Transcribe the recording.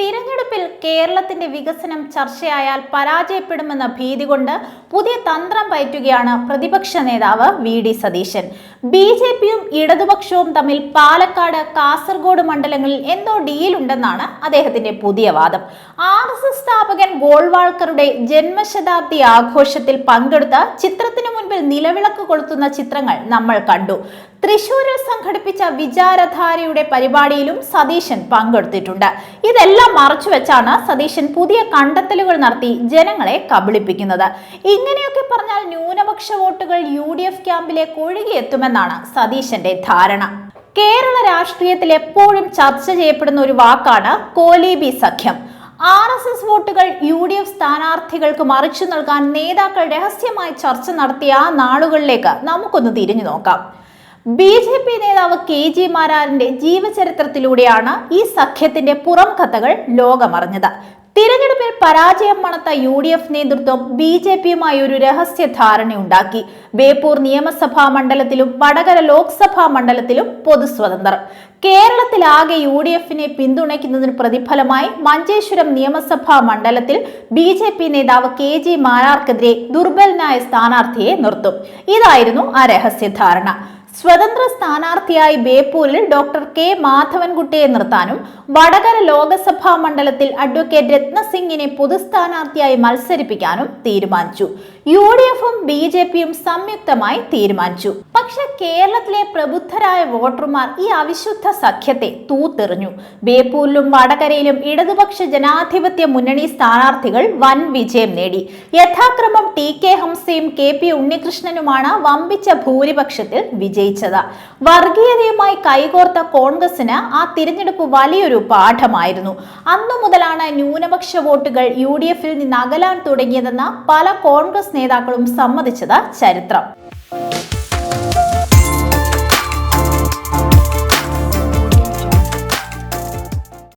തിരഞ്ഞെടുപ്പിൽ കേരളത്തിന്റെ വികസനം ചർച്ചയായാൽ പരാജയപ്പെടുമെന്ന ഭീതി കൊണ്ട് പുതിയ തന്ത്രം പയറ്റുകയാണ് പ്രതിപക്ഷ നേതാവ് വി.ഡി. സതീശൻ. ബി.ജെ.പിയും ഇടതുപക്ഷവും തമ്മിൽ പാലക്കാട്, കാസർഗോഡ് മണ്ഡലങ്ങളിൽ എന്തോ ഡീലുണ്ടെന്നാണ് അദ്ദേഹത്തിന്റെ പുതിയ വാദം. RSS സ്ഥാപകൻ ഗോൾവാൾക്കറുടെ ജന്മശതാബ്ദി ആഘോഷത്തിൽ പങ്കെടുത്ത ചിത്രത്തിനു മുൻപിൽ നിലവിളക്ക് കൊളുത്തുന്ന ചിത്രങ്ങൾ നമ്മൾ കണ്ടു. തൃശൂരിൽ സംഘടിപ്പിച്ച വിചാരധാരയുടെ പരിപാടിയിലും സതീശൻ പങ്കെടുത്തിട്ടുണ്ട്. ഇതെല്ലാം മറച്ചുവെച്ചാണ് സതീശൻ പുതിയ കണ്ടെത്തലുകൾ നടത്തി ജനങ്ങളെ കബളിപ്പിക്കുന്നത്. ഇങ്ങനെയൊക്കെ പറഞ്ഞാൽ ന്യൂനപക്ഷ വോട്ടുകൾ UDF ക്യാമ്പിലേക്ക് ഒഴുകിയെത്തുമെന്നാണ് സതീശന്റെ ധാരണ. കേരള രാഷ്ട്രീയത്തിൽ എപ്പോഴും ചർച്ച ചെയ്യപ്പെടുന്ന ഒരു വാക്കാണ് കോലീബി സഖ്യം. RSS വോട്ടുകൾ UDF സ്ഥാനാർത്ഥികൾക്ക് മറിച്ചു നൽകാൻ നേതാക്കൾ രഹസ്യമായി ചർച്ച നടത്തിയ ആ നാളുകളിലേക്ക് നമുക്കൊന്ന് തിരിഞ്ഞു നോക്കാം. BJP നേതാവ് KG മാരാരിന്റെ ജീവചരിത്രത്തിലൂടെയാണ് ഈ സഖ്യത്തിന്റെ പുറം കഥകൾ ലോകമറിഞ്ഞത്. തിരഞ്ഞെടുപ്പിൽ പരാജയം മണത്ത UDF നേതൃത്വം BJPയുമായി ഒരു രഹസ്യ ധാരണയുണ്ടാക്കി. ബേപ്പൂർ നിയമസഭാ മണ്ഡലത്തിലും വടകര ലോക്സഭാ മണ്ഡലത്തിലും പൊതുസ്വതന്ത്രർ. കേരളത്തിലാകെ UDFനെ പിന്തുണയ്ക്കുന്നതിന് പ്രതിഫലമായി മഞ്ചേശ്വരം നിയമസഭാ മണ്ഡലത്തിൽ BJP നേതാവ് KG മാരാർക്കെതിരെ ദുർബലനായ സ്ഥാനാർത്ഥിയെ നിർത്തും. ഇതായിരുന്നു ആ രഹസ്യ ധാരണ. സ്വതന്ത്ര സ്ഥാനാർത്ഥിയായി ബേപ്പൂരിൽ ഡോക്ടർ K മാധവൻകുട്ടിയെ നിർത്താനും വടകര ലോക്സഭാ മണ്ഡലത്തിൽ അഡ്വക്കേറ്റ് രത്നസിംഗിനെ പൊതുസ്ഥാനാർത്ഥിയായി മത്സരിപ്പിക്കാനും തീരുമാനിച്ചു. UDFും BJPയും സംയുക്തമായി തീരുമാനിച്ചു. പക്ഷെ കേരളത്തിലെ പ്രബുദ്ധരായ വോട്ടർമാർ ഈ അവിശുദ്ധ സഖ്യത്തെ തൂത്തെറിഞ്ഞു. ബേപ്പൂരിലും വടകരയിലും ഇടതുപക്ഷ ജനാധിപത്യ മുന്നണി സ്ഥാനാർത്ഥികൾ വൻ വിജയം നേടി. യഥാക്രമം TK ഹംസയും KP ഉണ്ണികൃഷ്ണനുമാണ് വമ്പിച്ച ഭൂരിപക്ഷത്തിൽ വിജയിച്ചത്. വർഗീയതയുമായി കൈകോർത്ത കോൺഗ്രസിന് ആ തിരഞ്ഞെടുപ്പ് വലിയൊരു പാഠമായിരുന്നു. അന്നു മുതലാണ് ന്യൂനപക്ഷ വോട്ടുകൾ UDFിൽ നിന്ന് അകലാൻ തുടങ്ങിയതെന്ന് പല കോൺഗ്രസ് നേതാക്കളും സമ്മതിച്ചത് ചരിത്രം.